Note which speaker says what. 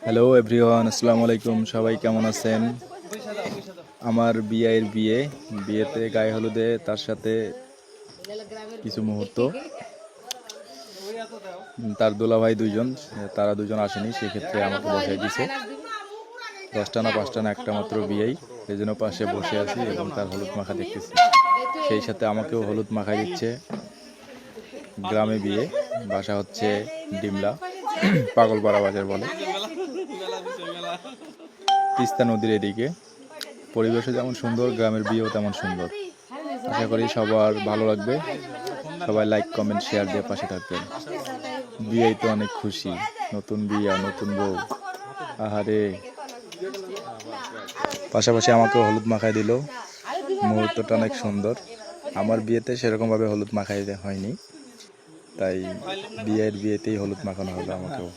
Speaker 1: Hello everyone, আসসালামু আলাইকুম। সবাই কেমন আছেন? আমার বিয়েতে গায়ে হলুদে তার সাথে কিছু মুহূর্ত। তার দুলাভাই দুইজন, তারা দুজন আসেনি, সেক্ষেত্রে আমাকে বসাই দিছে। 10টা না 5টা না একটা মাত্র বিয়েই, সেই জন্য পাশে বসে আছি এবং তার হলুদ মাখা দেখতেছি। সেই সাথে আমাকেও হলুদ মাখাই দিচ্ছে। গ্রামে বিয়ে, বাসা হচ্ছে ডিমলা, পাগলপাড়া বাজার বলে, তিস্তা নদীর এদিকে। পরিবেশও যেমন সুন্দর, গ্রামের বিয়েও তেমন সুন্দর। আশা করি সবার ভালো লাগবে। সবাই লাইক কমেন্ট শেয়ার দিয়ে পাশে থাকবেন। বিয়েই তো অনেক খুশি, নতুন বিয়া নতুন বউ, আহারে। পাশাপাশি আমাকেও হলুদ মাখাই দিল। মুহূর্তটা অনেক সুন্দর। আমার বিয়েতে সেরকমভাবে হলুদ মাখাই হয়নি, তাই বিয়েতেই হলুদ মাখানো হলো আমাকেও।